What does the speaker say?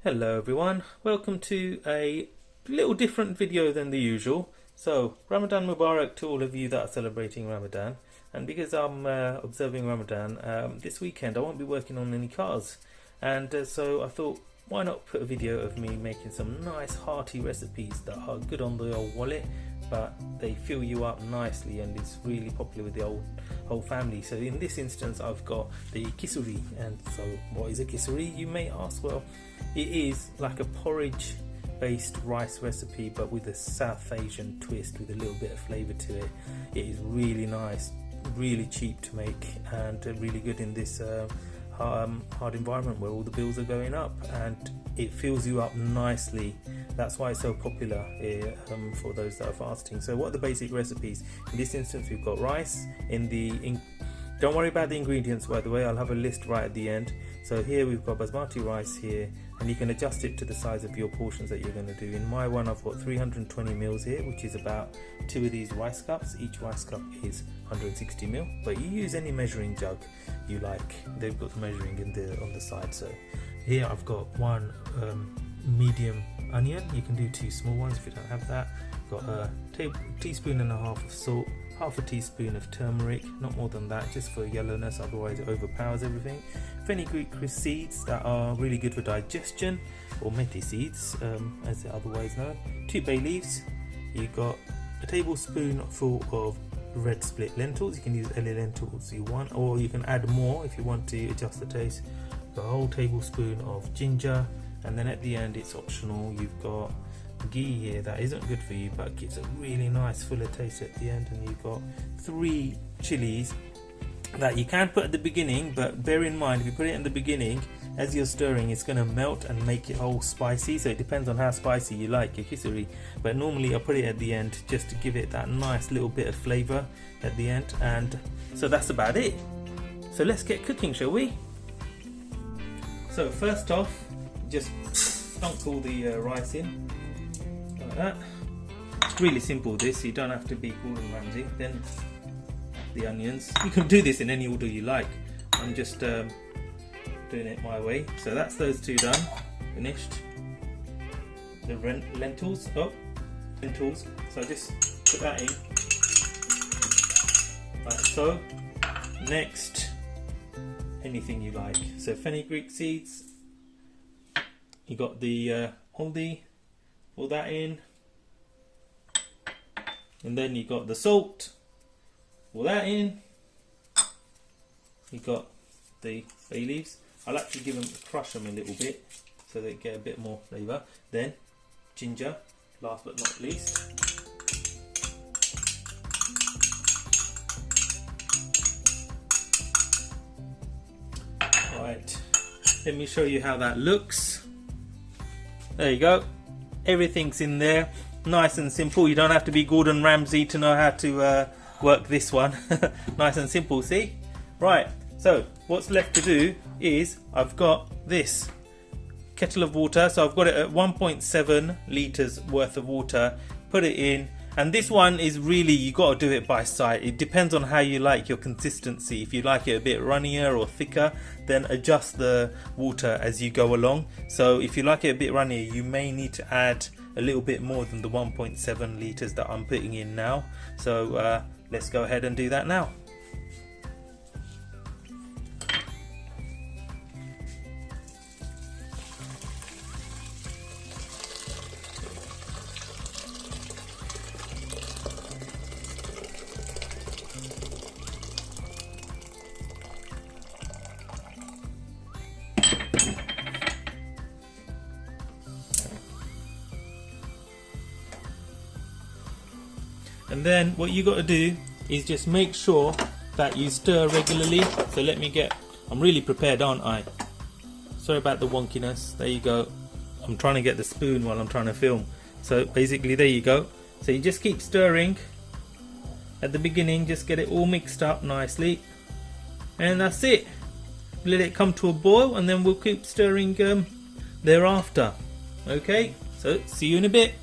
Hello everyone, welcome to a little different video than the usual. So Ramadan Mubarak to all of you that are celebrating Ramadan, and because I'm observing Ramadan this weekend I won't be working on any cars, and so I thought why not put a video of me making some nice hearty recipes that are good on the old wallet but they fill you up nicely, and it's really popular with the whole family. So in this instance I've got the Kisuri. And so what is a Kisuri, you may ask? Well, it is like a porridge based rice recipe but with a South Asian twist with a little bit of flavour to it. It is really nice, really cheap to make, and really good in this hard environment where all the bills are going up, and it fills you up nicely. That's why it's so popular for those that are fasting. So what are the basic recipes? In this instance we've got rice. Don't worry about the ingredients, by the way, I'll have a list right at the end. So here we've got basmati rice here, and you can adjust it to the size of your portions that you're going to do. In my one I've got 320 mils here, which is about 2 of these rice cups. Each rice cup is 160 mil, but you use any measuring jug you like. They've got the measuring on the side. So here I've got one medium onion. You can do 2 small ones if you don't have that. Got a teaspoon and a half of salt, half a teaspoon of turmeric, not more than that, just for yellowness, otherwise it overpowers everything. Fenugreek seeds that are really good for digestion, or methi seeds as they're otherwise known. 2 bay leaves. You've got a tablespoonful of red split lentils. You can use any lentils you want, or you can add more if you want to adjust the taste. Got a whole tablespoon of ginger, and then at the end it's optional, you've got ghee here that isn't good for you but gives a really nice fuller taste at the end. And you've got 3 chilies that you can put at the beginning, but bear in mind if you put it in the beginning, as you're stirring it's going to melt and make it all spicy. So it depends on how spicy you like your kisuri, but normally I put it at the end just to give it that nice little bit of flavour at the end. And so that's about it. So let's get cooking, shall we? So first off, just dunk all the rice in like that. It's really simple this, you don't have to be Gordon Ramsay. Then the onions, you can do this in any order you like, I'm just doing it my way. So that's those 2 done, finished. The lentils, so just put that in like so. Next, anything you like, so fenugreek seeds, you got the haldi, pour that in, and then you got the salt, pour that in. You got the bay leaves. I'll actually crush them a little bit so they get a bit more flavour. Then ginger, last but not least. Right, let me show you how that looks. There you go, everything's in there, nice and simple. You don't have to be Gordon Ramsay to know how to work this one. Nice and simple, see? Right, so what's left to do is I've got this kettle of water, so I've got it at 1.7 litres worth of water. Put it in, and this one is really, you got to do it by sight. It depends on how you like your consistency. If you like it a bit runnier or thicker, then adjust the water as you go along. So if you like it a bit runnier, you may need to add a little bit more than the 1.7 litres that I'm putting in now. So let's go ahead and do that now. And then what you got to do is just make sure that you stir regularly. So I'm really prepared, aren't I? Sorry about the wonkiness. There you go. I'm trying to get the spoon while I'm trying to film. So basically there you go. So you just keep stirring at the beginning, just get it all mixed up nicely, and that's it. Let it come to a boil, and then we'll keep stirring thereafter. Okay, so see you in a bit.